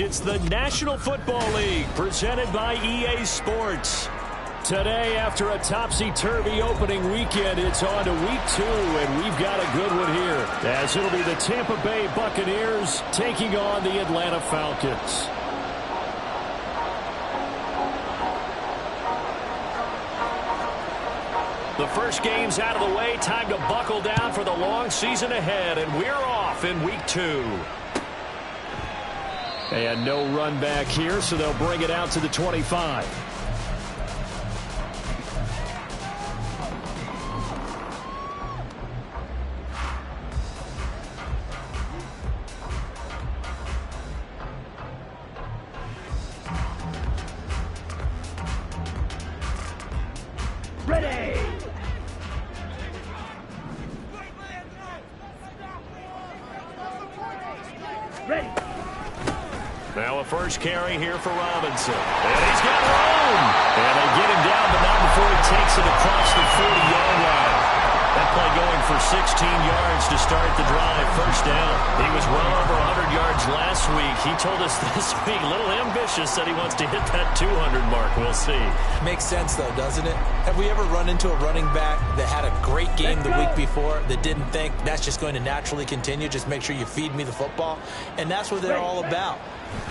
It's the National Football League presented by EA Sports. Today, after a topsy-turvy opening weekend, it's on to week 2, and we've got a good one here, as it'll be the Tampa Bay Buccaneers taking on the Atlanta Falcons. The first game's out of the way. Time to buckle down for the long season ahead, and we're off in week 2. And no run back here, so they'll bring it out to the 25. Ready! Ready! Now a first carry here for Robinson. And he's got room. And they get him down, but not before he takes it across the 40-yard line. That play going for 16 yards to start the drive. First down. He was well over 100 yards last week. He told us this week, a little ambitious, said he wants to hit that 200 mark. We'll see. Makes sense, though, doesn't it? Have we ever run into a running back that had a great game the week before that didn't think that's just going to naturally continue? Just make sure you feed me the football. And that's what they're all about.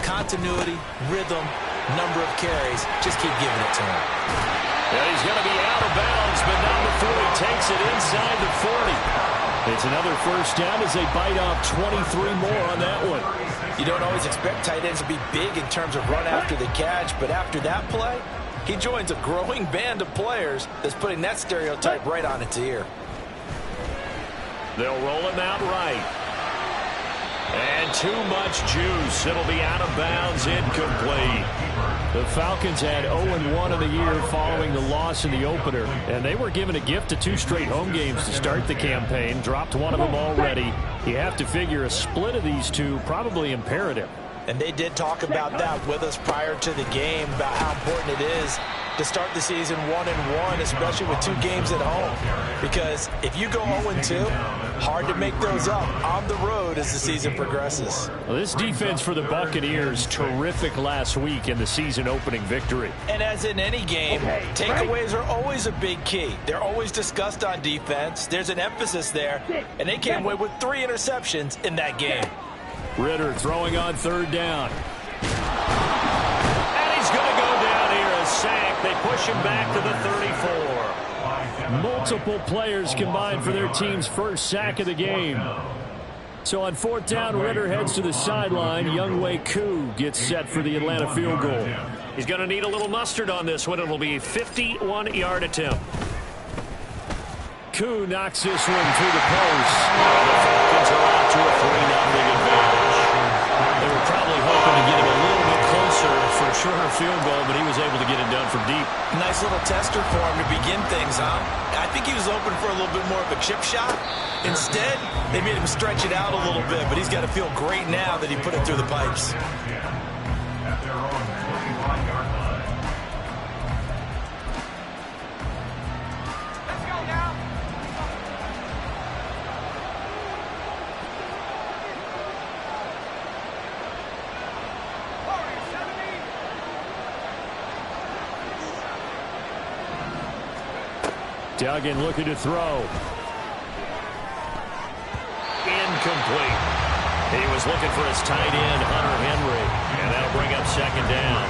Continuity, rhythm, number of carries. Just keep giving it to him. And he's going to be out of bounds, but not before he takes it inside the 40. It's another first down as they bite off 23 more on that one. You don't always expect tight ends to be big in terms of run after the catch, but after that play, he joins a growing band of players that's putting that stereotype right on its ear. They'll roll him out right. And too much juice. It'll be out of bounds, incomplete. The Falcons had 0-1 in the year following the loss in the opener, and they were given a gift of 2 straight home games to start the campaign. Dropped one of them already. You have to figure a split of these two probably imperative. And they did talk about that with us prior to the game, about how important it is to start the season 1-1, especially with 2 games at home. Because if you go 0-2, hard to make those up on the road as the season progresses. Well, this defense for the Buccaneers, terrific last week in the season-opening victory. And as in any game, takeaways are always a big key. They're always discussed on defense. There's an emphasis there, and they came away with 3 interceptions in that game. Ritter throwing on third down. And he's going to go down here, a sack. They push him back to the 34. Multiple players combined for their team's first sack of the game. So on 4th down, Ritter heads to the sideline. Younghoe Koo gets set for the Atlanta field goal. He's going to need a little mustard on this one. It'll be a 51-yard attempt. Koo knocks this one through the post. The Falcons are out to a 3-0 advantage. They were probably hoping to get him a little bit closer for a shorter field goal, but he was able to get it done from deep. Nice little tester for him to begin things, huh? I think he was open for a little bit more of a chip shot. Instead, they made him stretch it out a little bit, but he's got to feel great now that he put it through the pipes. Duggan looking to throw. Incomplete. He was looking for his tight end, Hunter Henry, and that'll bring up 2nd down.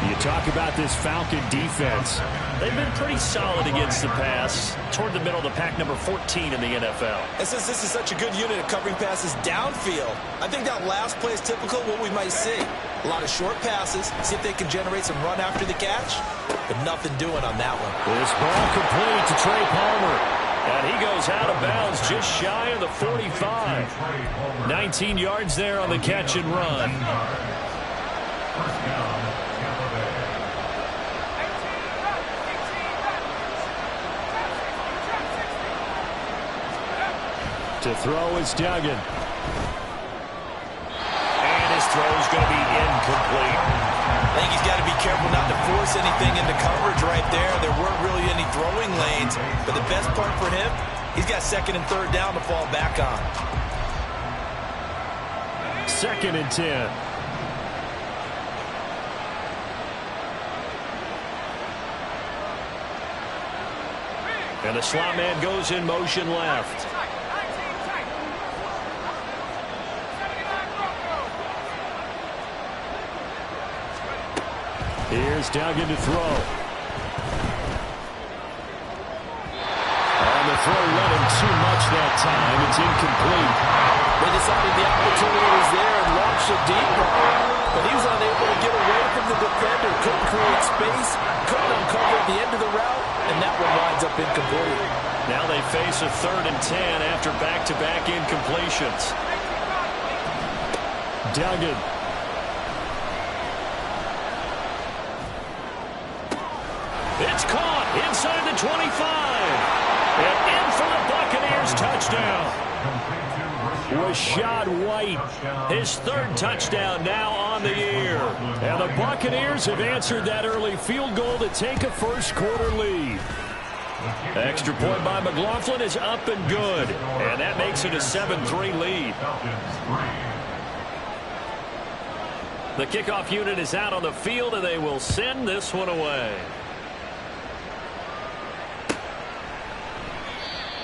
You talk about this Falcon defense. They've been pretty solid against the pass, toward the middle of the pack, number 14 in the NFL. And since this is such a good unit of covering passes downfield, I think that last play is typical of what we might see. A lot of short passes, see if they can generate some run after the catch, but nothing doing on that one. This ball complete to Trey Palmer. And he goes out of bounds just shy of the 45. 19 yards there on the catch and run. To throw is Duggan. And his throw is going to be incomplete. I think he's got to be careful not to force anything into coverage right there. There weren't really any throwing lanes, but the best part for him, he's got second and third down to fall back on. 2nd and 10. And the slot man goes in motion left. Here's Duggan to throw. On the throw, let him too much that time. It's incomplete. They decided the opportunity was there and launched a deep ball, but he was unable to get away from the defender. Couldn't create space, couldn't uncover at the end of the route, and that one winds up incomplete. Now they face a 3rd and 10 after back-to-back incompletions. Duggan. It's caught inside the 25. And in for the Buccaneers touchdown. Rashad White, his 3rd touchdown now on the year. And the Buccaneers have answered that early field goal to take a first-quarter lead. Extra point by McLaughlin is up and good. And that makes it a 7-3 lead. The kickoff unit is out on the field, and they will send this one away.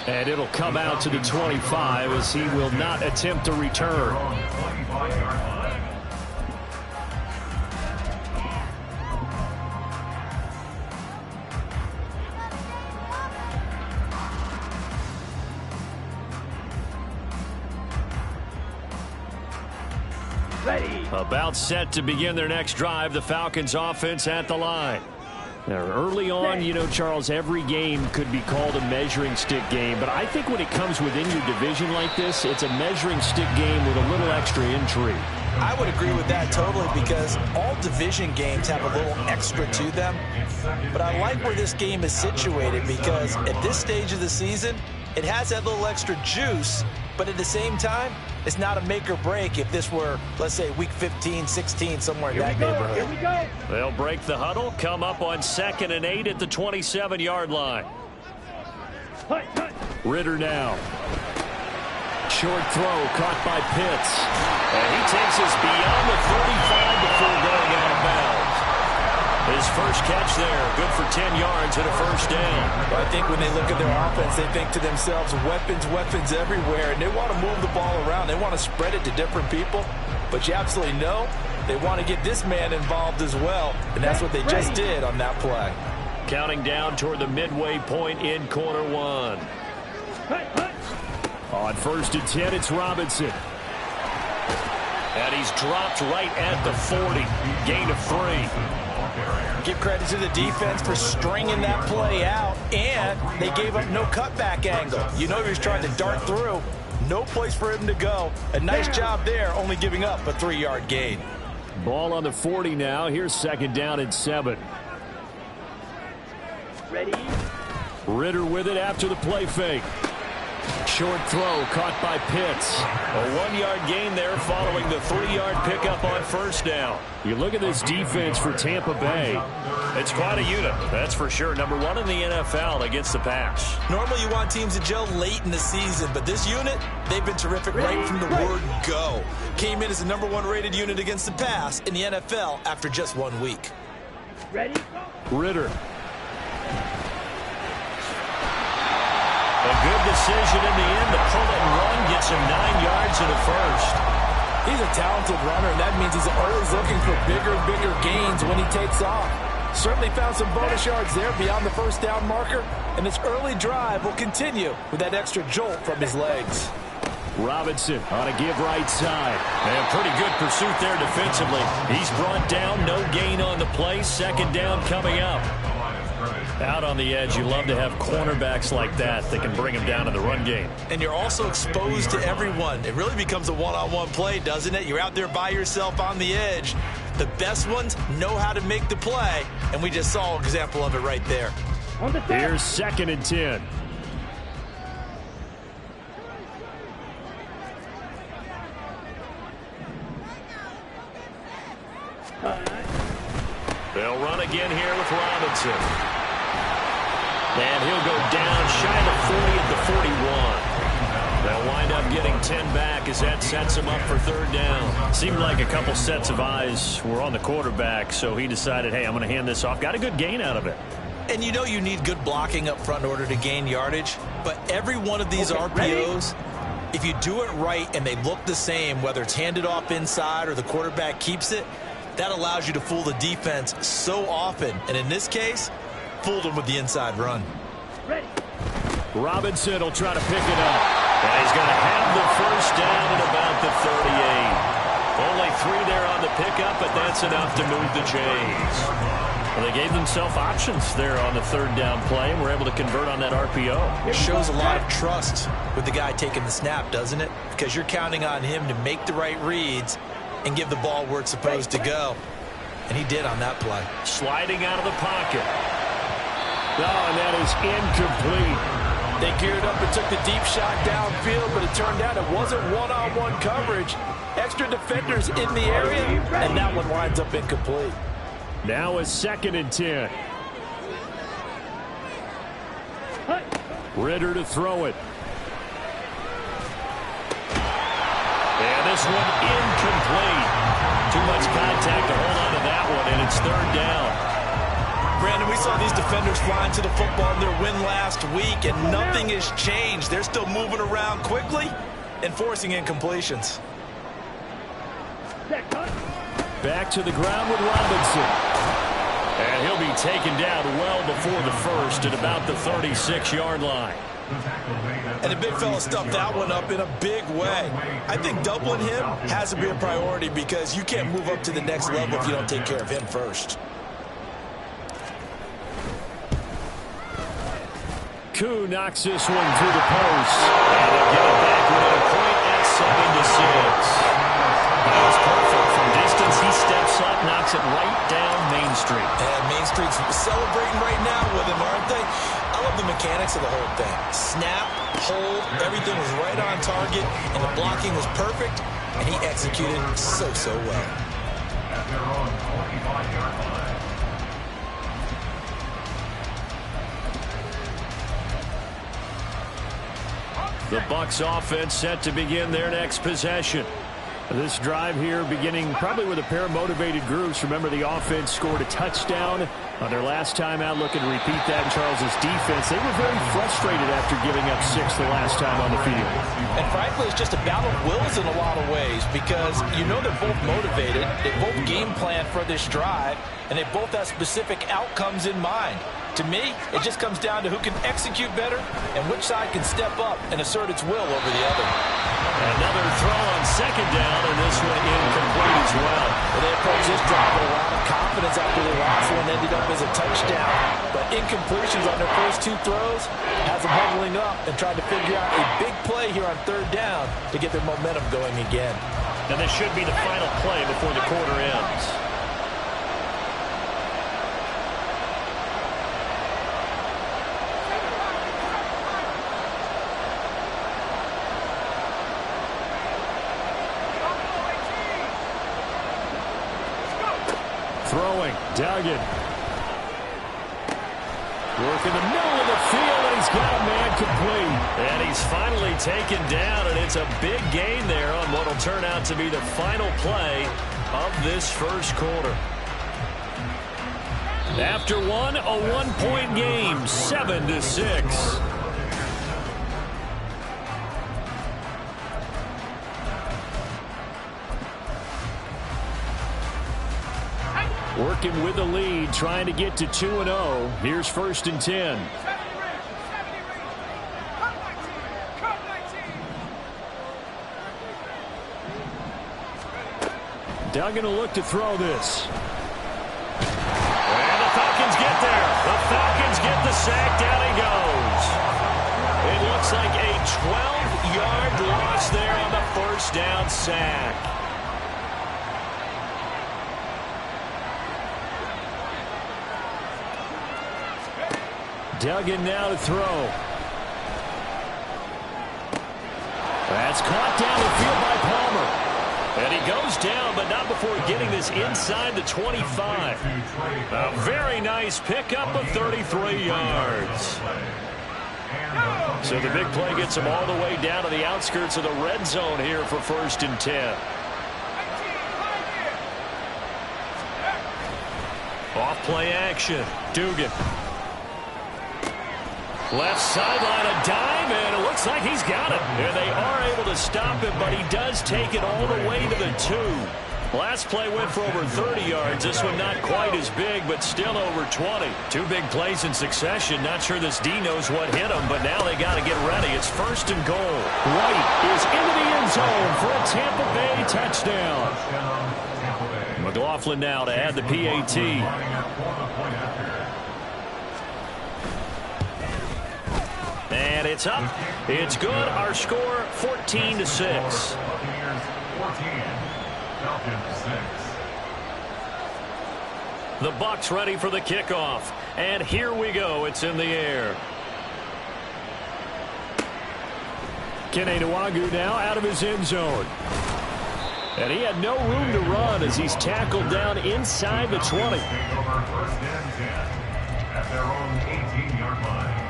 And it'll come out to the 25 as he will not attempt to return. Ready. About set to begin their next drive, the Falcons offense at the line. Now, early on, you know, Charles, every game could be called a measuring stick game. But I think when it comes within your division like this, it's a measuring stick game with a little extra intrigue. I would agree with that totally because all division games have a little extra to them. But I like where this game is situated because at this stage of the season, it has that little extra juice. But at the same time, it's not a make or break if this were, let's say, week 15, 16, somewhere in that neighborhood. Here we go. They'll break the huddle, come up on 2nd and 8 at the 27-yard line. Ritter now. Short throw caught by Pitts. And he takes us beyond the 35 before going out of bounds. His first catch there, good for 10 yards and a first down. But I think when they look at their offense, they think to themselves, weapons, weapons everywhere, and they want to move the ball around. They want to spread it to different people. But you absolutely know they want to get this man involved as well, and that's what they just did on that play. Counting down toward the midway point in quarter one. On 1st and 10, it's Robinson. And he's dropped right at the 40. Gain of 3. Give credit to the defense for stringing that play out, and they gave up no cutback angle. You know he was trying to dart through. No place for him to go. A nice job there, only giving up a 3-yard gain. Ball on the 40 now. Here's 2nd down and 7. Ready. Ritter with it after the play fake. Short throw caught by Pitts. A 1-yard gain there following the 3-yard pickup on 1st down. You look at this defense for Tampa Bay. It's quite a unit, that's for sure. Number 1 in the NFL against the pass. Normally you want teams to gel late in the season, but this unit, they've been terrific right from the word go. Came in as the number 1 rated unit against the pass in the NFL after just 1 week. Ready. Ritter. A good decision in the end to pull it and run, gets him 9 yards and a first. He's a talented runner, and that means he's always looking for bigger and bigger gains when he takes off. Certainly found some bonus yards there beyond the 1st down marker, and this early drive will continue with that extra jolt from his legs. Robinson on a give right side. And pretty good pursuit there defensively. He's brought down, no gain on the play. 2nd down coming up. Out on the edge, you love to have cornerbacks like that can bring them down in the run game. And you're also exposed to everyone. It really becomes a one-on-one play, doesn't it? You're out there by yourself on the edge. The best ones know how to make the play, and we just saw an example of it right there. Here's 2nd and 10. They'll run again here with Robinson. And he'll go down shy of the 40 at the 41. They'll wind up getting 10 back as that sets him up for 3rd down. Seemed like a couple sets of eyes were on the quarterback, so he decided, hey, I'm going to hand this off. Got a good gain out of it. And you know you need good blocking up front in order to gain yardage, but every one of these RPOs, if you do it right and they look the same, whether it's handed off inside or the quarterback keeps it, that allows you to fool the defense so often. And in this case, fooled them with the inside run. Robinson will try to pick it up. And he's going to have the 1st down at about the 38. Only 3 there on the pickup, but that's enough to move the chains. Well, they gave themselves options there on the 3rd down play, and were able to convert on that RPO. It shows a lot of trust with the guy taking the snap, doesn't it? Because you're counting on him to make the right reads and give the ball where it's supposed to go. And he did on that play. Sliding out of the pocket. Oh, and that is incomplete. They geared up and took the deep shot downfield, but it turned out it wasn't one-on-one coverage. Extra defenders in the area, and that one winds up incomplete. Now is 2nd and 10. Ritter to throw it. And this one incomplete. Too much contact to hold on to that one, and it's 3rd down. Brandon, we saw these defenders flying to the football in their win last week, and nothing has changed. They're still moving around quickly and forcing incompletions. Back to the ground with Robinson. And he'll be taken down well before the 1st at about the 36-yard line. And the big fella stuffed that one up in a big way. I think doubling him has to be a priority because you can't move up to the next level if you don't take care of him first. Koo knocks this one through the post. And they'll get it back with a point at 7-6. That was perfect. From distance, he steps up, knocks it right down Main Street. And Main Street's celebrating right now with him, aren't they? I love the mechanics of the whole thing. Snap, hold, everything was right on target, and the blocking was perfect, and he executed so well. The Bucs offense set to begin their next possession. This drive here beginning probably with a pair of motivated groups. Remember, the offense scored a touchdown on their last time out. Looking to repeat that in Charles's defense. They were very frustrated after giving up 6 the last time on the field. And frankly, it's just a battle of wills in a lot of ways because you know they're both motivated. They both game plan for this drive, and they both have specific outcomes in mind. To me, it just comes down to who can execute better and which side can step up and assert its will over the other. Another throw on 2nd down, and this one incomplete as well. They approached this drive with a lot of confidence after the last one ended up as a touchdown. But incompletions on their first 2 throws has them huddling up and trying to figure out a big play here on 3rd down to get their momentum going again. And this should be the final play before the quarter ends. Throwing, Duggan. Work in the middle of the field, and he's got a man complete. And he's finally taken down, and it's a big gain there on what will turn out to be the final play of this first quarter. After one, a 1-point game, 7-6. Working with the lead, trying to get to 2-0. Here's 1st and 10. Duggan will look to throw this. And the Falcons get there. The Falcons get sack. Down he goes. It looks like a 12-yard loss there on the first down sack. Duggan now to throw. That's caught down the field by Palmer. And he goes down, but not before getting this inside the 25. A very nice pickup of 33 yards. So the big play gets him all the way down to the outskirts of the red zone here for 1st and 10. Off play action. Dugan. Left sideline, a dime, and it looks like he's got it. And they are able to stop him, but he does take it all the way to the 2. Last play went for over 30 yards. This one not quite as big, but still over 20. 2 big plays in succession. Not sure this D knows what hit him, but now they got to get ready. It's 1st and goal. White is into the end zone for a Tampa Bay touchdown. McLaughlin now to add the PAT. And it's up. It's good. Our score 14-6. The Bucs ready for the kickoff. And here we go. It's in the air. Kene Nwangwu now out of his end zone. And he had no room to run as he's tackled down inside the 20. At their own 18-yard line.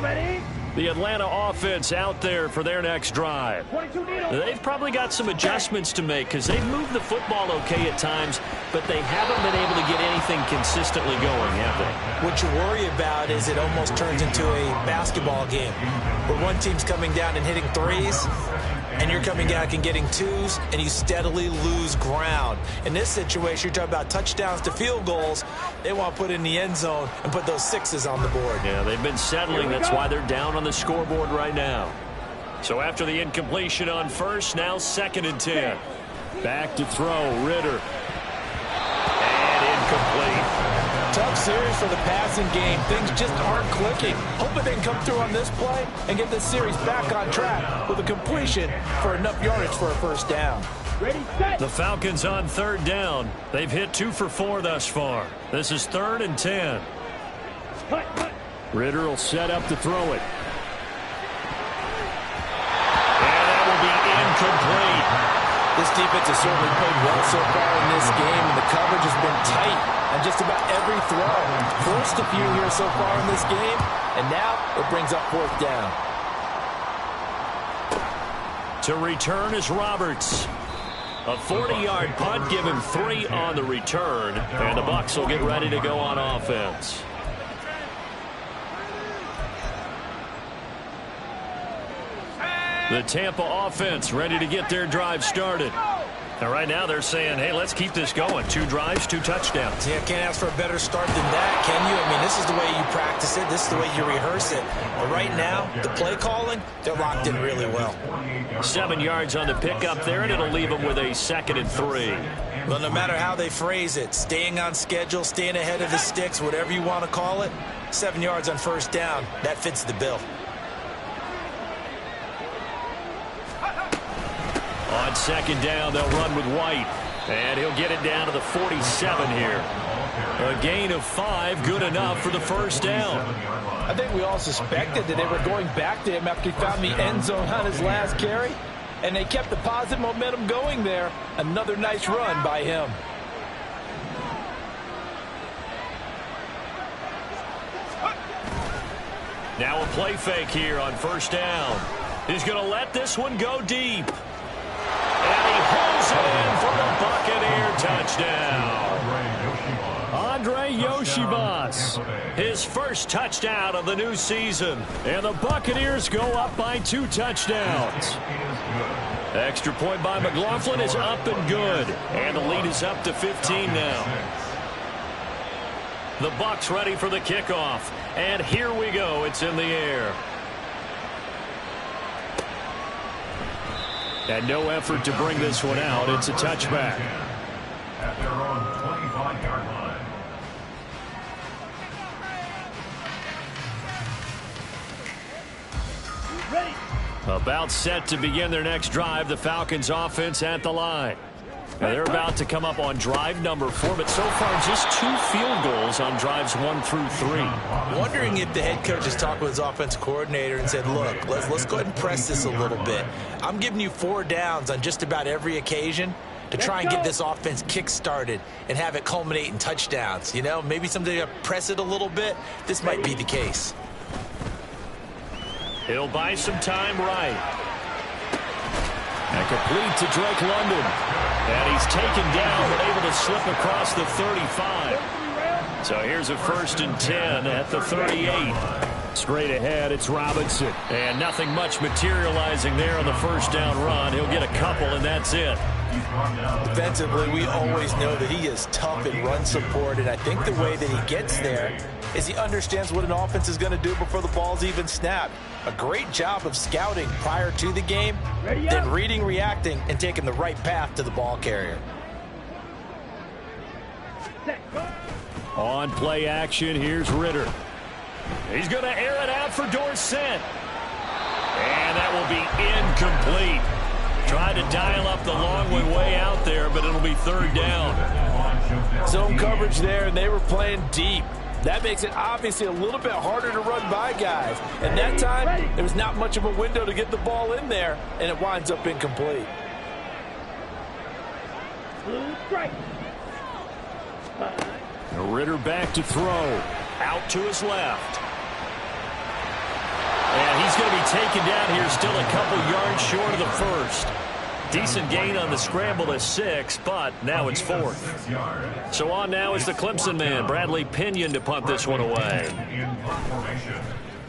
Ready? The Atlanta offense out there for their next drive. They've probably got some adjustments to make because they've moved the football okay at times, but they haven't been able to get anything consistently going, have they? What you worry about is it almost turns into a basketball game where one team's coming down and hitting threes, and you're coming back and getting twos, and you steadily lose ground. In this situation, you're talking about touchdowns to field goals. They want to put in the end zone and put those sixes on the board. Yeah, they've been settling. That's why they're down on the scoreboard right now. So after the incompletion on first, now 2nd and 10. Back to throw, Ritter. And incomplete. Tough series for the passing game. Things just aren't clicking. Hoping they can come through on this play and get this series back on track with a completion for enough yardage for a first down. Ready, set. The Falcons on 3rd down. They've hit 2 for 4 thus far. This is 3rd and 10. Cut. Ritter will set up to throw it. And that will be incomplete. This defense has certainly played well so far in this game, and the coverage has been tight on just about every throw. Forced a few here so far in this game, and now it brings up 4th down. To return is Roberts. A 40-yard punt, give him 3 on the return, and the Bucs will get ready to go on offense. The Tampa offense ready to get their drive started. And right now they're saying, hey, let's keep this going. 2 drives, 2 touchdowns. Yeah, can't ask for a better start than that, can you? I mean, this is the way you practice it. This is the way you rehearse it. But right now, the play calling, they're locked in really well. 7 yards on the pickup there, and it'll leave them with a 2nd and 3. Well, no matter how they phrase it, staying on schedule, staying ahead of the sticks, whatever you want to call it, 7 yards on 1st down, that fits the bill. On 2nd down, they'll run with White. And he'll get it down to the 47 here. A gain of 5, good enough for the first down. I think we all suspected that they were going back to him after he found the end zone on his last carry. And they kept the positive momentum going there. Another nice run by him. Now a play fake here on 1st down. He's going to let this one go deep. And he holds it in for the Buccaneer touchdown. Andre Yoshibas, his first touchdown of the new season. And the Buccaneers go up by 2 touchdowns. Extra point by McLaughlin is up and good. And the lead is up to 15 now. The Bucs ready for the kickoff. And here we go. It's in the air. And no effort to bring this one out. It's a touchback. At their own 25-yard line. Ready. About set to begin their next drive. The Falcons offense at the line. Now they're about to come up on drive number 4, but so far just 2 field goals on drives 1 through 3. Wondering if the head coach has talked with his offensive coordinator and said, look, let's go ahead and press this a little bit. I'm giving you 4 downs on just about every occasion to try and get this offense kick-started and have it culminate in touchdowns. You know, maybe someday you press it a little bit. This might be the case. He'll buy some time right. And complete to Drake London. And he's taken down, but able to slip across the 35. So here's a 1st and 10 at the 38. Straight ahead, it's Robinson. And nothing much materializing there on the 1st down run. He'll get a couple, and that's it. Defensively, we always know that he is tough in run support, and I think the way that he gets there is he understands what an offense is going to do before the ball's even snapped. A great job of scouting prior to the game, then reading, reacting, and taking the right path to the ball carrier. On play action, here's Ritter. He's going to air it out for Dorsett. And that will be incomplete. Tried to dial up the long way out there, but it'll be 3rd down. Zone coverage there, and they were playing deep. That makes it obviously a little bit harder to run by guys. And that time, there was not much of a window to get the ball in there, and it winds up incomplete. Ritter back to throw. Out to his left. And he's going to be taken down here, still a couple yards short of the 1st. Decent gain on the scramble to 6, but now it's 4th. So on now is the Clemson man, Bradley Pinion, to punt this one away.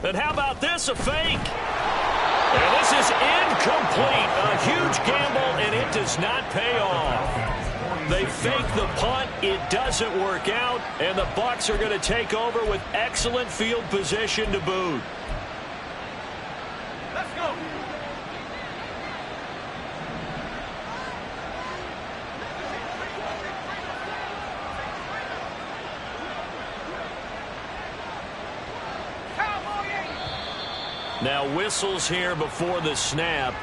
And how about this, a fake? And this is incomplete. A huge gamble, and it does not pay off. They fake the punt. It doesn't work out, and the Bucs are going to take over with excellent field position to boot. Let's go. Now whistles here before the snap.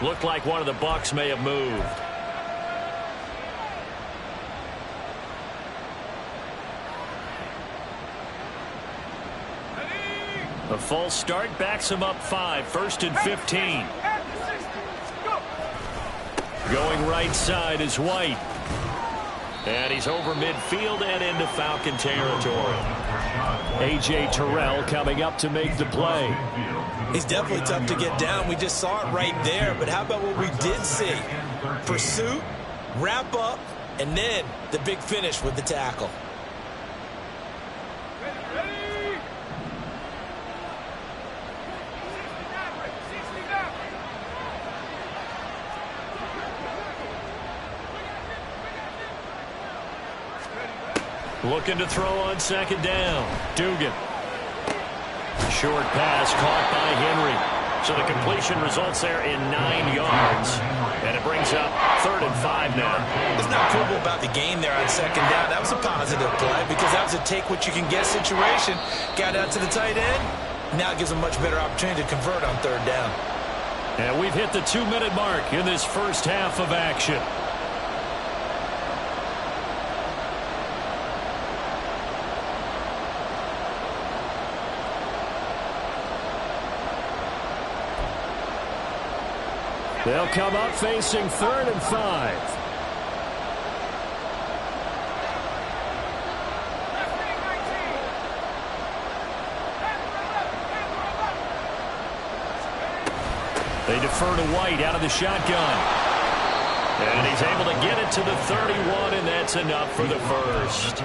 Looked like one of the Bucs may have moved. A false start backs him up 5. 1st and 15. Going right side is White. And he's over midfield and into Falcon territory. A.J. Terrell coming up to make the play. He's definitely tough to get down. We just saw it right there. But how about what we did see? Pursuit, wrap up, and then the big finish with the tackle. Looking to throw on 2nd down. Dugan. Short pass caught by Henry. So the completion results there in 9 yards. And it brings up 3rd and 5 now. It's not quibble about the gain there on 2nd down. That was a positive play because that was a take-what-you-can-get situation. Got out to the tight end. Now it gives them a much better opportunity to convert on 3rd down. And we've hit the 2-minute mark in this first half of action. They'll come up facing 3rd and 5. They defer to White out of the shotgun. And he's able to get it to the 31, and that's enough for the 1st.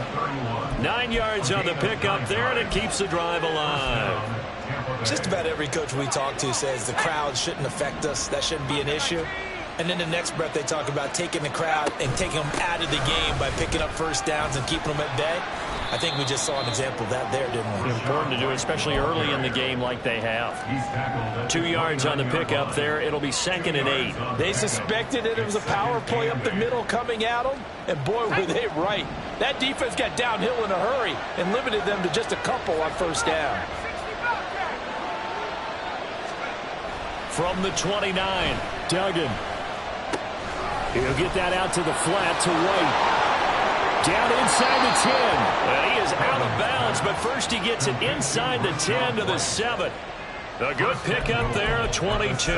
9 yards on the pickup there, and it keeps the drive alive. Just about every coach we talk to says the crowd shouldn't affect us. That shouldn't be an issue. And then the next breath they talk about taking the crowd and taking them out of the game by picking up 1st downs and keeping them at bay. I think we just saw an example of that there, didn't we? Important to do, especially early in the game like they have. 2 yards on the pickup there. It'll be 2nd and 8. They suspected that it was a power play up the middle coming at them, and boy, were they right. That defense got downhill in a hurry and limited them to just a couple on first down. From the 29, Duggan. He'll get that out to the flat to White. Down inside the 10. And he is out of bounds, but first he gets it inside the 10 to the 7. A good pickup there, a 22.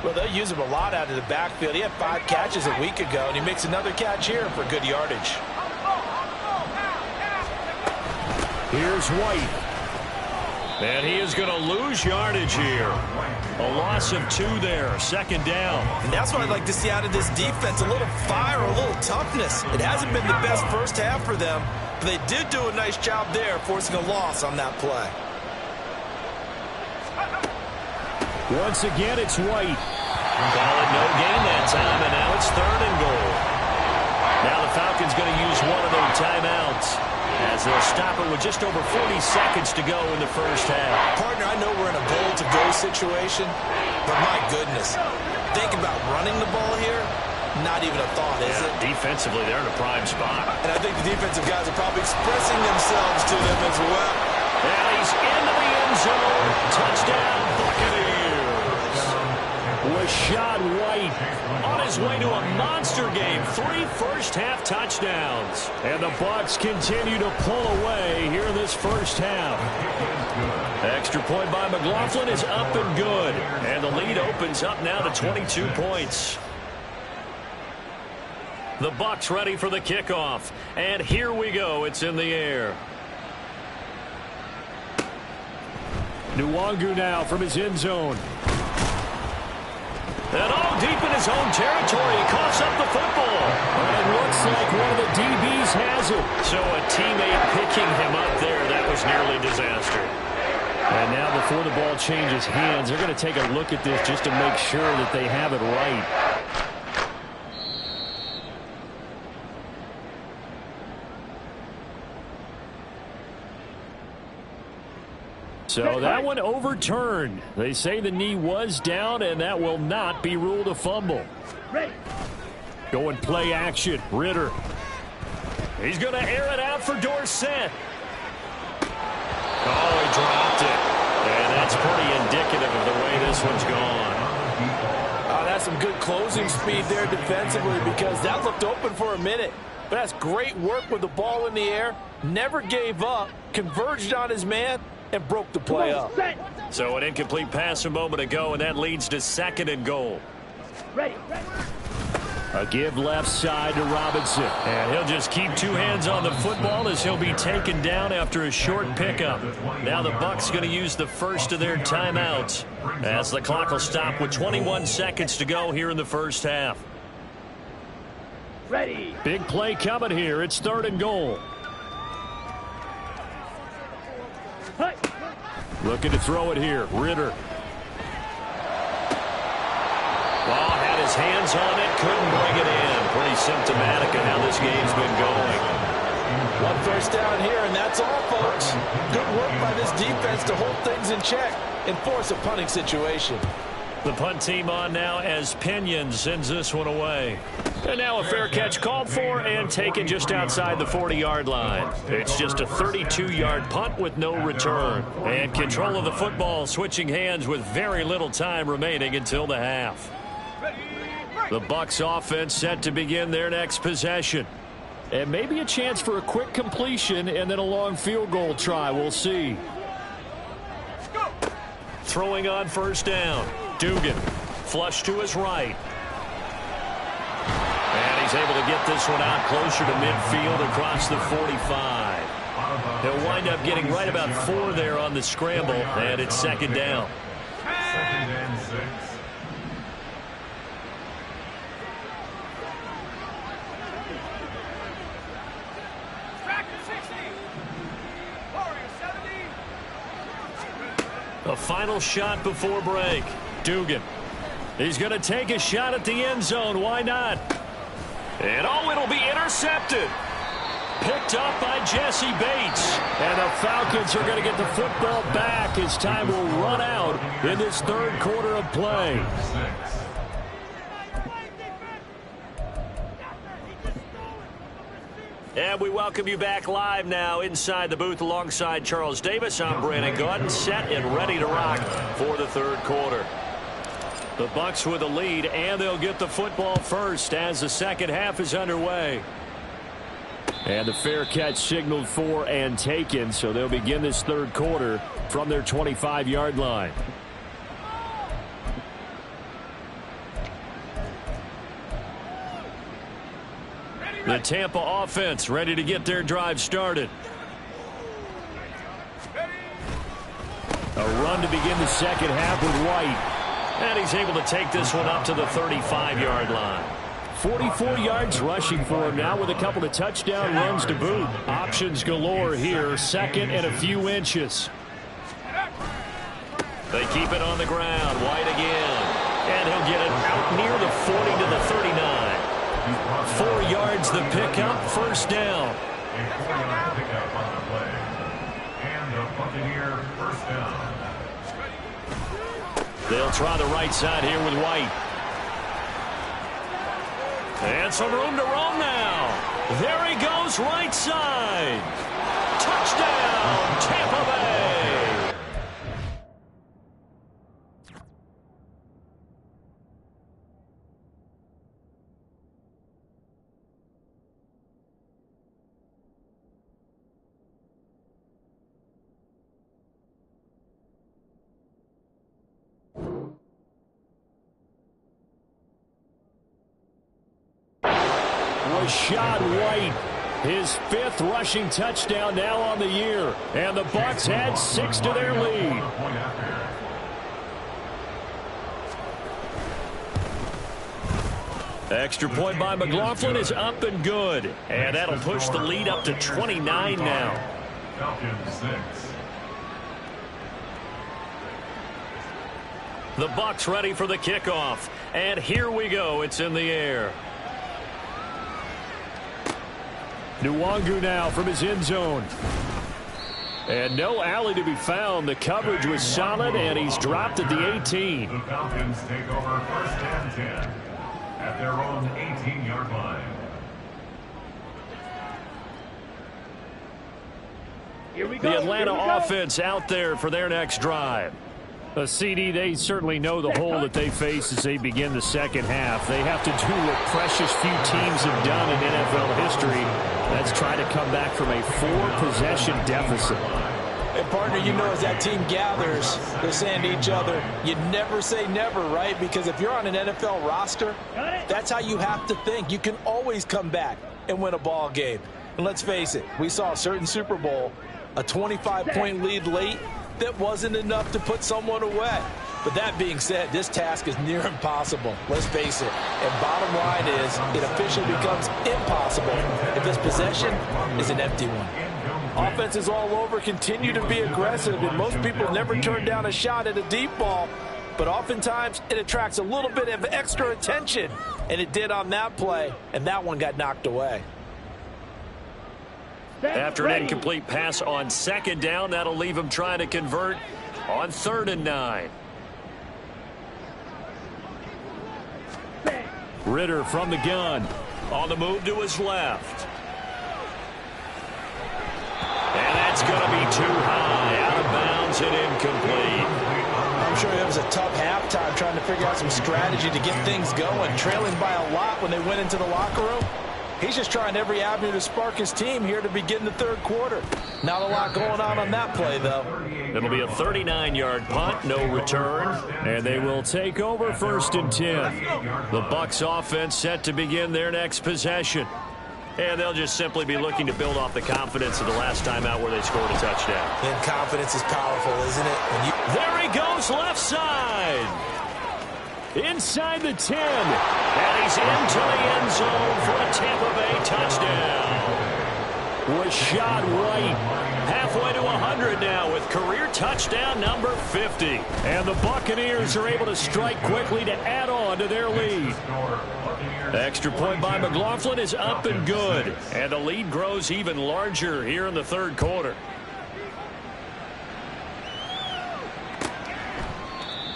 Well, they'll use him a lot out of the backfield. He had 5 catches a week ago, and he makes another catch here for good yardage. Here's White. And he is going to lose yardage here. A loss of 2 there, 2nd down. And that's what I'd like to see out of this defense, a little fire, a little toughness. It hasn't been the best first half for them, but they did do a nice job there, forcing a loss on that play. Once again, it's White. Call it no gain that time, and now it's 3rd and goal. Now the Falcons going to use one of their timeouts, as they'll stop it with just over 40 seconds to go in the first half. Partner, I know we're in a goal-to-go situation, but my goodness, think about running the ball here. Not even a thought, is it? Defensively, they're in a prime spot. And I think the defensive guys are probably expressing themselves to them as well. And he's into the end zone. Touchdown, Buccaneers. Rashad White on his way to a monster game. 3 first-half touchdowns. And the Bucs continue to pull away here in this first half. Extra point by McLaughlin is up and good. And the lead opens up now to 22 points. The Bucs ready for the kickoff. And here we go. It's in the air. Nwangu now from his end zone. And all deep in his own territory, he coughs up the football. And it looks like one of the DBs has it. So a teammate picking him up there, that was nearly disaster. And now before the ball changes hands, they're going to take a look at this just to make sure that they have it right. So that one overturned. They say the knee was down, and that will not be ruled a fumble. Going play action. Ritter. He's going to air it out for Dorsett. Oh, he dropped it. And that's pretty indicative of the way this one's gone. That's some good closing speed there defensively, because that looked open for a minute. But that's great work with the ball in the air. Never gave up. Converged on his man and broke the play up. So an incomplete pass a moment ago, and that leads to 2nd and goal. A give left side to Robinson. And he'll just keep 2 hands on the football as he'll be taken down after a short pickup. Now the Bucs going to use the first of their timeouts as the clock will stop with 21 seconds to go here in the first half. Big play coming here. It's 3rd and goal. Looking to throw it here. Ritter. Well, had his hands on it, couldn't bring it in. Pretty symptomatic of how this game's been going. 1 first down here, and that's all, folks. Good work by this defense to hold things in check and force a punting situation. The punt team on now as Pinion sends this one away. And now a fair catch called for and taken just outside the 40-yard line. It's just a 32-yard punt with no return. And control of the football switching hands with very little time remaining until the half. The Bucs offense set to begin their next possession. And maybe a chance for a quick completion and then a long field goal try. We'll see. Throwing on first down. Dugan, flush to his right. And he's able to get this one out closer to midfield across the 45. He'll wind up getting right about 4 there on the scramble, and it's 2nd down. 2nd and 6. A final shot before break. Dugan. He's going to take a shot at the end zone. Why not? And oh, it'll be intercepted. Picked up by Jesse Bates. And the Falcons are going to get the football back as time will run out in this third quarter of play. And we welcome you back live now inside the booth alongside Charles Davis. I'm Brandon Gaudin, set and ready to rock for the third quarter. The Bucs with a lead, and they'll get the football first as the second half is underway. And the fair catch signaled for and taken, so they'll begin this third quarter from their 25-yard line. The Tampa offense ready to get their drive started. A run to begin the second half with White. And he's able to take this one up to the 35-yard line. 44 yards rushing for him now with a couple of touchdown runs to boot. Options galore here, second and a few inches. They keep it on the ground. White again. And he'll get it out near the 40 to the 39. 4 yards the pickup, first down. A 4-yard pickup on the play. And the Buccaneer first down. They'll try the right side here with White. And some room to roam now. There he goes, right side. Touchdown, Tampa Bay. Rashad White, his 5th rushing touchdown now on the year. And the Bucs add 6 to their lead. Extra point by McLaughlin is up and good. And that'll push the lead up to 29 now. Falcons 6. The Bucs ready for the kickoff. And here we go. It's in the air. Nwangu now from his end zone. And no alley to be found. The coverage was solid, and he's dropped at the 18. The Falcons take over first and 10 at their own 18-yard line. Here we go. The Atlanta offense out there for their next drive. A CD, they certainly know the hole that they face as they begin the second half. They have to do what precious few teams have done in NFL history. That's try to come back from a 4-possession deficit. And partner, you know, as that team gathers, they're saying to each other, you never say never, right? Because if you're on an NFL roster, that's how you have to think. You can always come back and win a ball game. And let's face it, we saw a certain Super Bowl, a 25-point lead late, that wasn't enough to put someone away. But that being said, this task is near impossible. Let's face it. And bottom line is, it officially becomes impossible if this possession is an empty one. Offenses all over continue to be aggressive, and most people never turn down a shot at a deep ball. But oftentimes, it attracts a little bit of extra attention. And it did on that play, and that one got knocked away. After an incomplete pass on second down, that'll leave him trying to convert on 3rd and 9. Ritter from the gun. On the move to his left. And that's going to be too high. Out of bounds and incomplete. I'm sure it was a tough halftime trying to figure out some strategy to get things going. Trailing by a lot when they went into the locker room. He's just trying every avenue to spark his team here to begin the third quarter. Not a lot going on that play, though. It'll be a 39-yard punt, no return, and they will take over 1st and 10. The Bucs offense set to begin their next possession. And they'll just simply be looking to build off the confidence of the last time out where they scored a touchdown. And confidence is powerful, isn't it? There he goes, left side. Inside the 10. And he's into the end zone for a Tampa Bay touchdown. was shot right. Halfway to 100 now with career touchdown number 50. And the Buccaneers are able to strike quickly to add on to their lead. The extra point by McLaughlin is up and good. And the lead grows even larger here in the third quarter.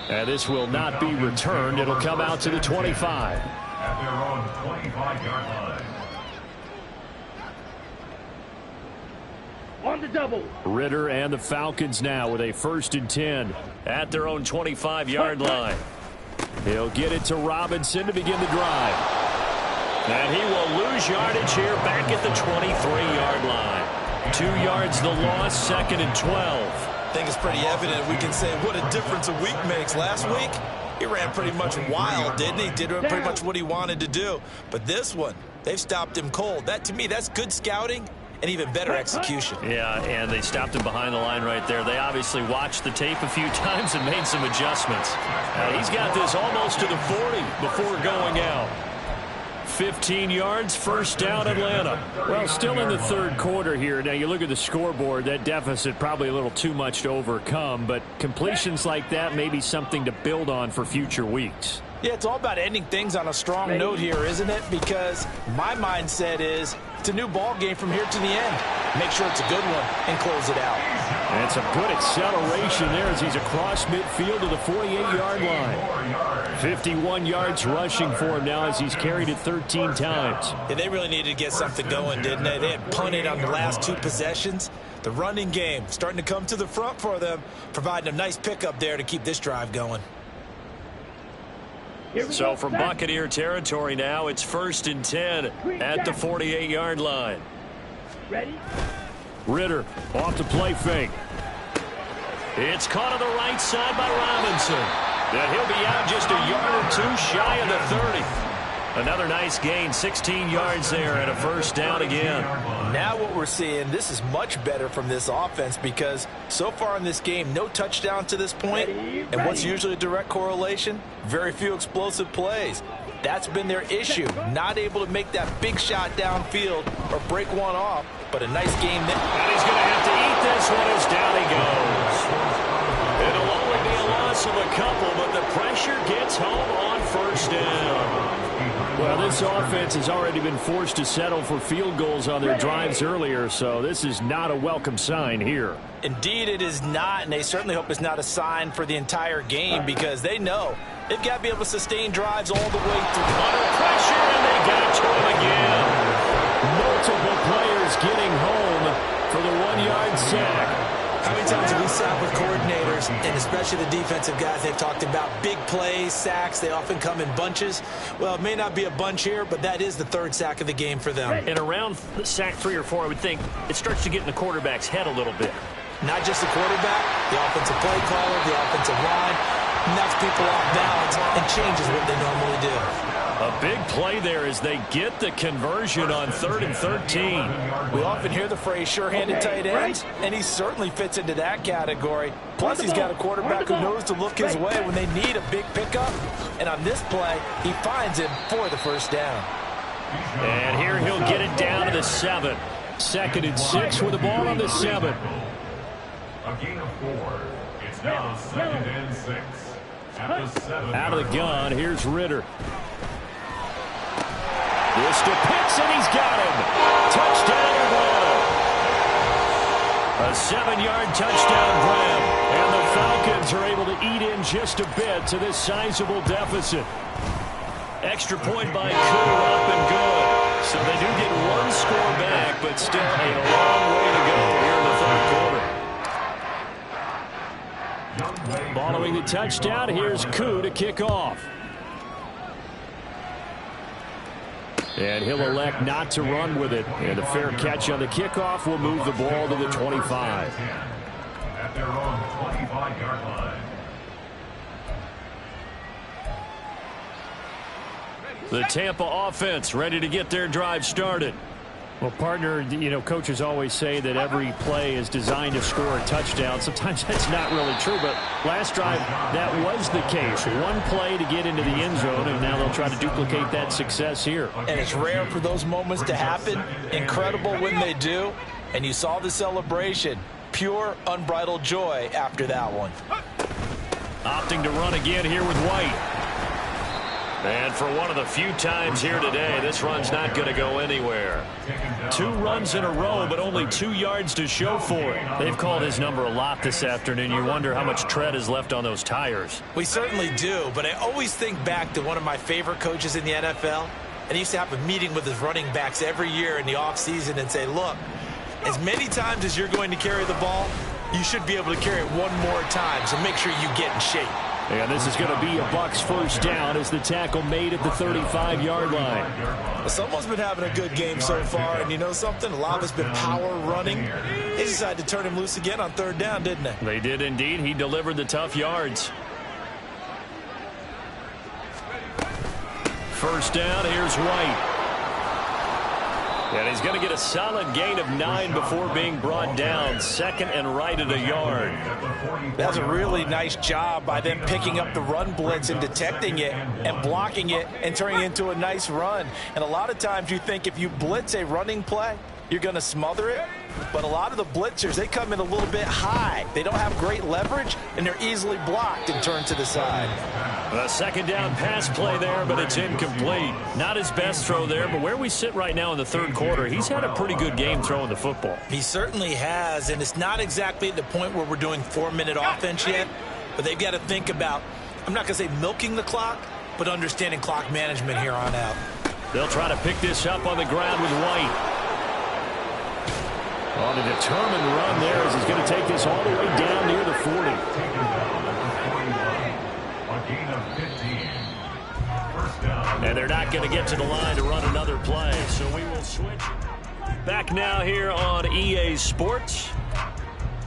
And this will not be returned. It'll come out to the 25. At their own 25-yard line. On the double. Ritter and the Falcons now with a 1st and 10 at their own 25-yard line. He'll get it to Robinson to begin the drive. And he will lose yardage here back at the 23-yard line. 2 yards the loss, 2nd and 12. I think it's pretty evident we can say what a difference a week makes. Last week, he ran pretty much wild, didn't he? Did pretty much what he wanted to do. But this one, they've stopped him cold. That, to me, that's good scouting and even better execution. Yeah, and they stopped him behind the line right there. They obviously watched the tape a few times and made some adjustments. He's got this almost to the 40 before going out. 15 yards, 1st down Atlanta. Well, still in the third quarter here. Now, you look at the scoreboard, that deficit probably a little too much to overcome, but completions like that may be something to build on for future weeks. Yeah, it's all about ending things on a strong note here, isn't it? Because my mindset is it's a new ball game from here to the end. Make sure it's a good one and close it out. And some good acceleration there as he's across midfield to the 48-yard line. 51 yards rushing for him now as he's carried it 13 times. Yeah, they really needed to get something going, didn't they? They had punted on the last 2 possessions. The running game starting to come to the front for them, providing a nice pickup there to keep this drive going. So from Buccaneer territory now, it's 1st and 10 at the 48-yard line. Ready? Ritter off the play fake. It's caught on the right side by Robinson. Then he'll be out just a yard or 2 shy of the 30. Another nice gain, 16 yards there and a 1st down again. Now what we're seeing, this is much better from this offense because so far in this game, no touchdown to this point. And what's usually a direct correlation? Very few explosive plays. That's been their issue. Not able to make that big shot downfield or break one off, but a nice game there. And he's going to have to eat this one as down he goes. It'll only be a loss of a couple, but the pressure gets home on 1st down. Well, this offense has already been forced to settle for field goals on their drives earlier, so this is not a welcome sign here. Indeed, it is not, and they certainly hope it's not a sign for the entire game because they know they've got to be able to sustain drives all the way through. Under pressure, and they got to him again. Multiple players getting home for the 1-yard sack. How many times have we sat with coordinators, and especially the defensive guys, they've talked about big plays, sacks. They often come in bunches. Well, it may not be a bunch here, but that is the 3rd sack of the game for them. And around sack 3 or 4, I would think it starts to get in the quarterback's head a little bit. Not just the quarterback, the offensive play caller, the offensive line, knocks people off balance and changes what they normally do. A big play there as they get the conversion on 3rd and 13. We often hear the phrase sure-handed tight ends, and he certainly fits into that category. Plus, he's got a quarterback who knows to look his way when they need a big pickup. And on this play, he finds him for the 1st down. And here he'll get it down to the 7. 2nd and 6 with the ball on the 7. A gain of 4. It's now 2nd and 6. At the 7. Out of the gun, here's Ritter. This to Pitts, and he's got him. Touchdown, Atlanta. A 7-yard touchdown grab. And the Falcons are able to eat in just a bit to this sizable deficit. Extra point by Koo, up and good. So they do get 1 score back, but still a long way to go here in the third quarter. Following the touchdown, here's Koo to kick off. And he'll elect not to run with it. And a fair catch on the kickoff will move the ball to the 25. At their own 25-yard line. The Tampa offense ready to get their drive started. Well, partner, coaches always say that every play is designed to score a touchdown. Sometimes that's not really true, but last drive, that was the case. One play to get into the end zone, and now they'll try to duplicate that success here. And it's rare for those moments to happen. Incredible when they do. And you saw the celebration. Pure, unbridled joy after that one. Opting to run again here with White. And for one of the few times here today, this run's not going to go anywhere. 2 runs in a row, but only 2 yards to show for it. They've called his number a lot this afternoon. You wonder how much tread is left on those tires. We certainly do, but I always think back to one of my favorite coaches in the NFL. And he used to have a meeting with his running backs every year in the offseason and say, look, as many times as you're going to carry the ball, you should be able to carry it one more time, so make sure you get in shape. And this is going to be a Bucs first down as the tackle made at the 35-yard line. Well, someone's been having a good game so far, and you know something? A lot of it's been power running. They decided to turn him loose again on 3rd down, didn't they? They did indeed. He delivered the tough yards. First down, here's White. And he's going to get a solid gain of 9 before being brought down. 2nd and right at a yard. That's a really nice job by them picking up the run blitz and detecting it and blocking it and turning it into a nice run. And a lot of times you think if you blitz a running play, you're going to smother it. But a lot of the blitzers, they come in a little bit high. They don't have great leverage, and they're easily blocked and turned to the side. A 2nd down pass play there, but it's incomplete. Not his best throw there, but where we sit right now in the 3rd quarter, he's had a pretty good game throwing the football. He certainly has, and it's not exactly at the point where we're doing 4-minute offense yet, but they've got to think about, I'm not going to say milking the clock, but understanding clock management here on out. They'll try to pick this up on the ground with White. On a determined run there as he's going to take this all the way down near the 40. And they're not going to get to the line to run another play, so we will switch. Back now here on EA Sports.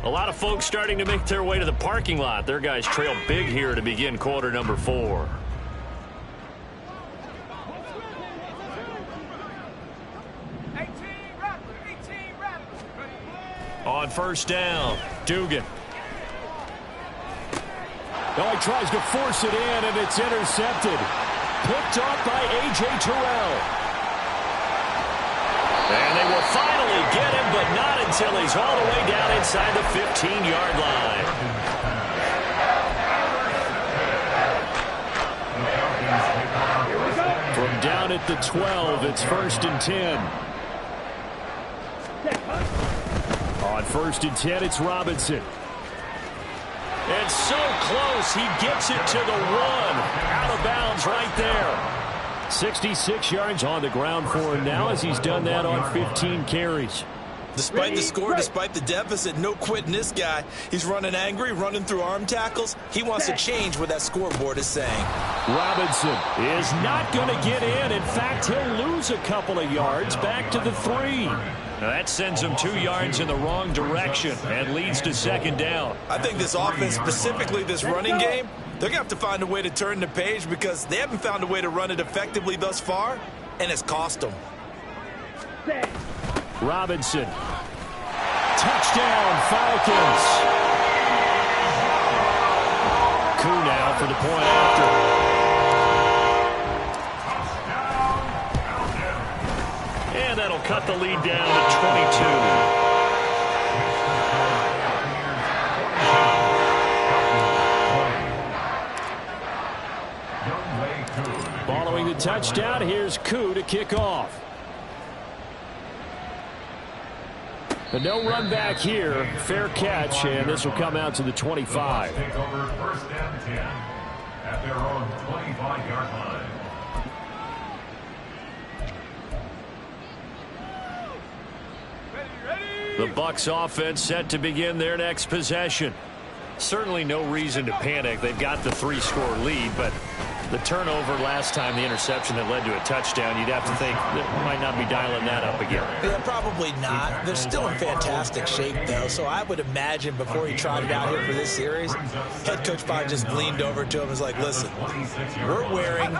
A lot of folks starting to make their way to the parking lot. Their guys trail big here to begin quarter number 4. On first down, Dugan. Oh, he tries to force it in, and it's intercepted. Picked off by A.J. Terrell. And they will finally get him, but not until he's all the way down inside the 15-yard line. From down at the 12, it's 1st and 10. On 1st and 10, it's Robinson. And so close, he gets it to the 1. Out of bounds right there. 66 yards on the ground for him now as he's done that on 15 carries. Despite the score, despite the deficit, no quitting this guy. He's running angry, running through arm tackles. He wants to change what that scoreboard is saying. Robinson is not going to get in. In fact, he'll lose a couple of yards back to the 3. Now that sends him 2 yards in the wrong direction and leads to 2nd down. I think this offense, specifically this running game, they're going to have to find a way to turn the page because they haven't found a way to run it effectively thus far, and it's cost them. Robinson. Touchdown, Falcons. Koo now for the point after. And that'll cut the lead down to 22. Following the touchdown, here's Koo to kick off. But no run back here. Fair catch, and this will come out to the 25. Take over 1st and 10 at their own 25-yard line. The Bucs offense set to begin their next possession. Certainly no reason to panic. They've got the 3-score lead, but the turnover last time, the interception that led to a touchdown, you'd have to think that might not be dialing that up again. Yeah, probably not. They're still in fantastic shape, though, so I would imagine before he trotted out here for this series, head coach probably just leaned over to him and was like, listen, we're wearing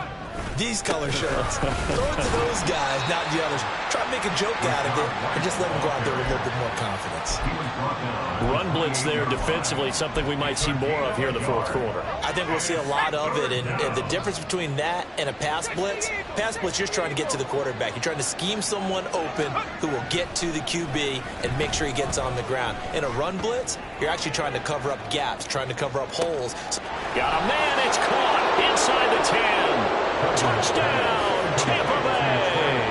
These color shirts. Throw it to those guys, not the others. Try to make a joke out of it and just let them go out there with a little bit more confidence. Run blitz there defensively, something we might see more of here in the fourth quarter. I think we'll see a lot of it, and the difference between that and a pass blitz, you're just trying to get to the quarterback. You're trying to scheme someone open who will get to the QB and make sure he gets on the ground. In a run blitz, you're actually trying to cover up gaps, trying to cover up holes. Got a man, it's caught inside the 10. Touchdown, Tampa Bay.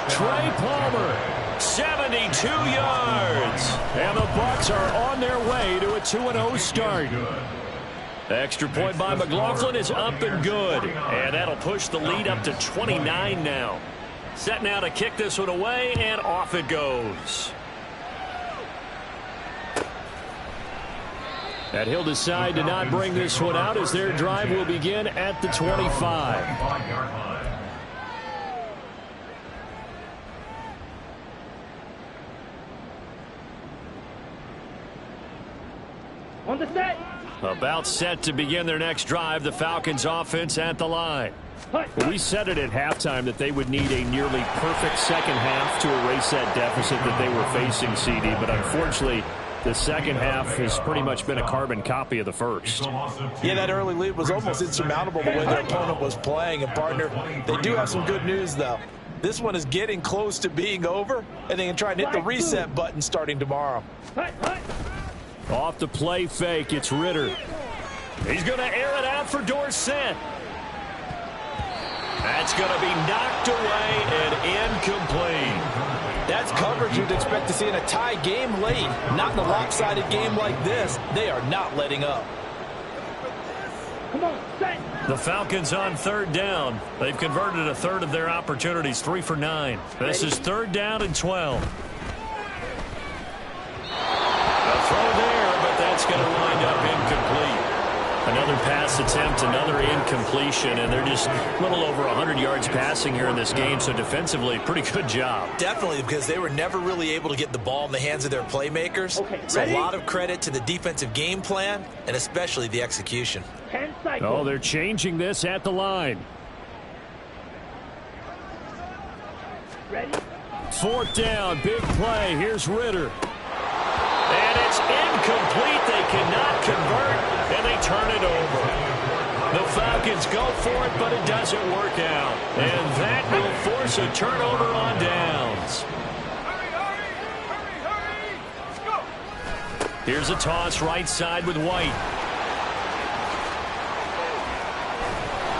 Trey Palmer, 72 yards. And the Bucs are on their way to a 2-0 start. Extra point by McLaughlin is up and good. And that'll push the lead up to 29 now. Set now to kick this one away, and off it goes. And he'll decide to not bring this one out as their drive will begin at the 25. On the set. About set to begin their next drive, the Falcons offense at the line. Well, we said it at halftime that they would need a nearly perfect second half to erase that deficit that they were facing, CD, but unfortunately, the second half has pretty much been a carbon copy of the first. Yeah, that early lead was almost insurmountable the way their opponent was playing. And, partner, they do have some good news, though. This one is getting close to being over, and they can try and hit the reset button starting tomorrow. Off the play fake, it's Ritter. He's going to air it out for Dorsett. That's going to be knocked away and incomplete. That's coverage you'd expect to see in a tie game late. Not in a lopsided game like this. They are not letting up. Come on, set. The Falcons on third down. They've converted a third of their opportunities, 3 for 9. This is third down and 12. A throw there, but that's going to wind up incomplete. Another pass attempt, another incompletion, and they're just a little over 100 yards passing here in this game, so defensively, pretty good job. Definitely, because they were never really able to get the ball in the hands of their playmakers. Okay, so ready? a lot of credit to the defensive game plan, and especially the execution. 10 cycles. Oh, they're changing this at the line. Ready? Fourth down, big play. Here's Ritter. And it's incomplete. They cannot convert, and they turn it over. The Falcons go for it, but it doesn't work out. And that will force a turnover on downs. Here's a toss right side with White.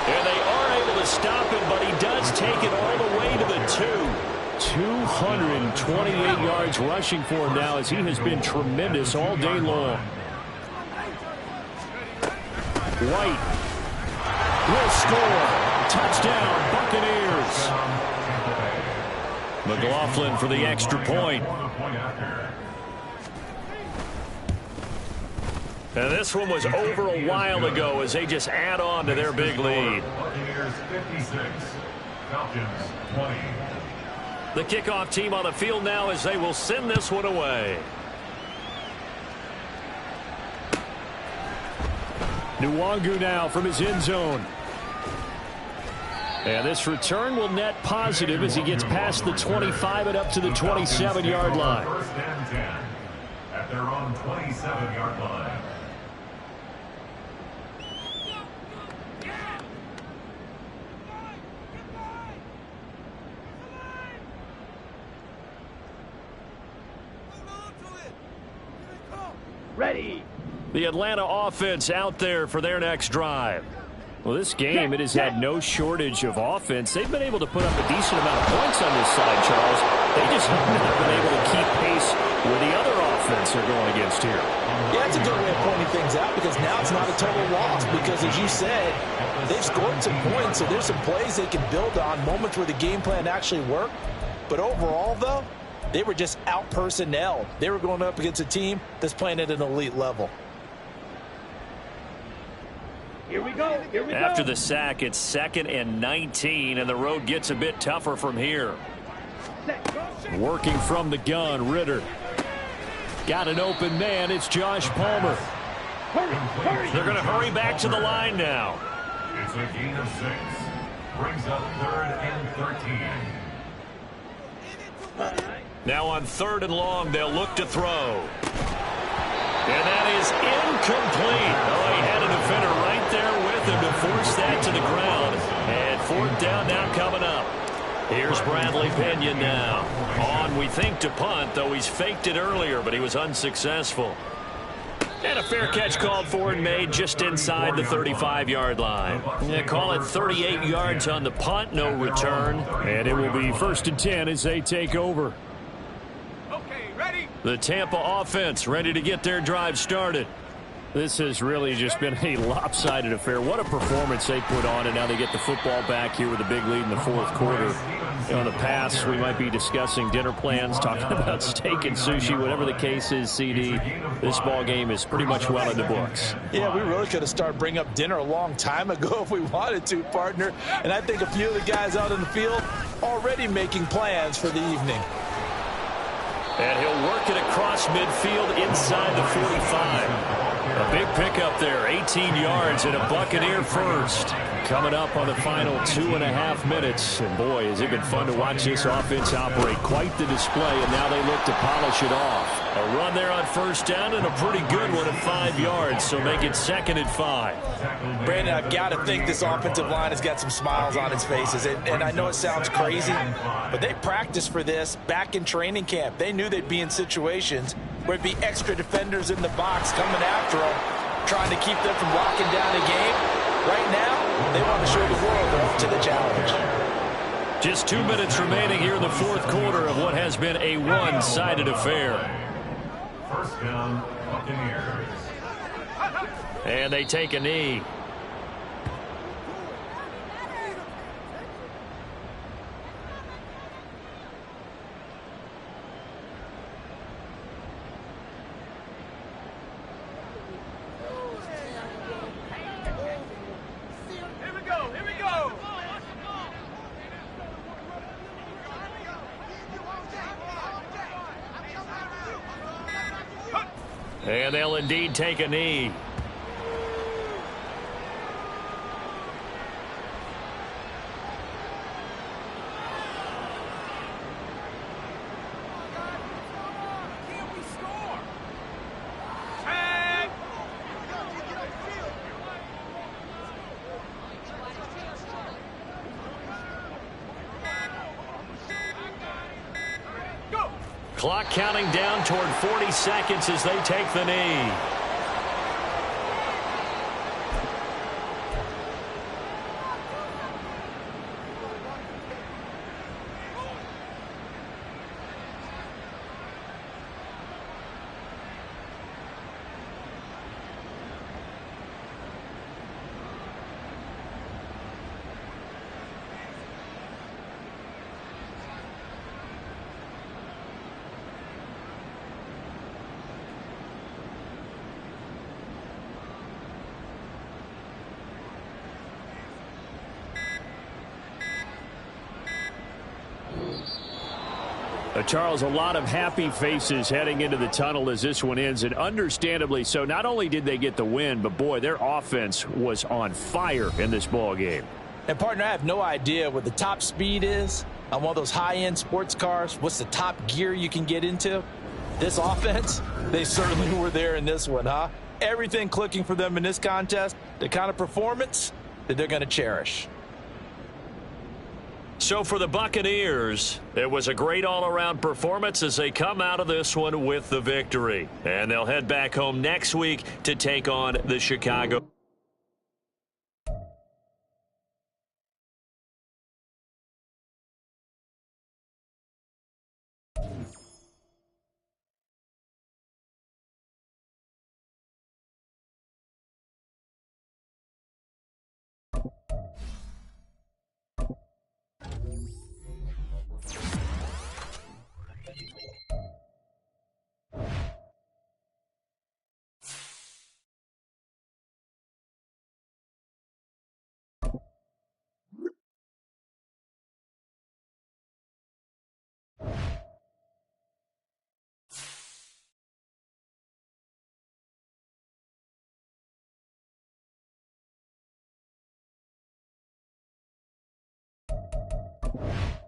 And they are able to stop him, but he does take it all the way to the 2. 228 yards rushing for him now as he has been tremendous all day long. White will score. Touchdown, Buccaneers. McLaughlin for the extra point. And this one was over a while ago as they just add on to their big lead. Buccaneers 56, Falcons 20. The kickoff team on the field now as they will send this one away. Nwangu now from his end zone. And this return will net positive as he gets past the 25 and up to the 27-yard line. First and 10 at their own 27-yard line. Ready. The Atlanta offense out there for their next drive. Well, this game, it has had no shortage of offense. They've been able to put up a decent amount of points on this side, Charles. They just have not been able to keep pace with the other offense they're going against here. Yeah, it's a good way of pointing things out because now it's not a total loss because, as you said, they've scored some points, so there's some plays they can build on, moments where the game plan actually worked. But overall, though, they were just out-personnel. They were going up against a team that's playing at an elite level. Here we go. Here we After go. the sack, it's 2nd and 19, and the road gets a bit tougher from here. Set. Working from the gun, Ritter. Got an open man. It's Josh Palmer. Hurry. Hurry. They're going to hurry back to the line now. It's a gain of 6. Brings up 3rd and 13. Now on 3rd and long, they'll look to throw. And that is incomplete. Oh, he had a defender right there with him to force that to the ground. And 4th down now coming up. Here's Bradley Pinion now. On, we think, to punt, though he's faked it earlier, but he was unsuccessful. And a fair catch called for and made just inside the 35-yard line. Yeah, call it 38 yards on the punt, no return. And it will be 1st and 10 as they take over. The Tampa offense ready to get their drive started. This has really just been a lopsided affair. What a performance they put on, and now they get the football back here with a big lead in the 4th quarter. In the past, we might be discussing dinner plans, talking about steak and sushi, whatever the case is, CD. This ball game is pretty much well in the books. Yeah, we really could have started bringing up dinner a long time ago if we wanted to, partner. And I think a few of the guys out in the field already making plans for the evening. And he'll work it across midfield inside the 45. A big pickup there, 18 yards and a Buccaneer first. Coming up on the final 2.5 minutes. And boy, has it been fun to watch this offense operate. Quite the display, and now they look to polish it off. A run there on 1st down and a pretty good one at 5 yards, so make it 2nd and 5. Brandon, I've got to think this offensive line has got some smiles on its faces. And I know it sounds crazy, but they practiced for this back in training camp. They knew they'd be in situations where it'd be extra defenders in the box coming after them, trying to keep them from locking down a game. Right now, they want to show the world they're up to the challenge. Just 2 minutes remaining here in the 4th quarter of what has been a one-sided affair. 1st down, Buccaneers. And they take a knee. And they'll indeed take a knee. Clock counting down toward 40 seconds as they take the knee. Charles, a lot of happy faces heading into the tunnel as this one ends, and understandably so. Not only did they get the win, but boy, their offense was on fire in this ball game. And partner, I have no idea what the top speed is on one of those high-end sports cars. What's the top gear you can get into? This offense, they certainly were there in this one, huh? Everything clicking for them in this contest, the kind of performance that they're going to cherish. So for the Buccaneers, it was a great all-around performance as they come out of this one with the victory. And they'll head back home next week to take on the Chicago it.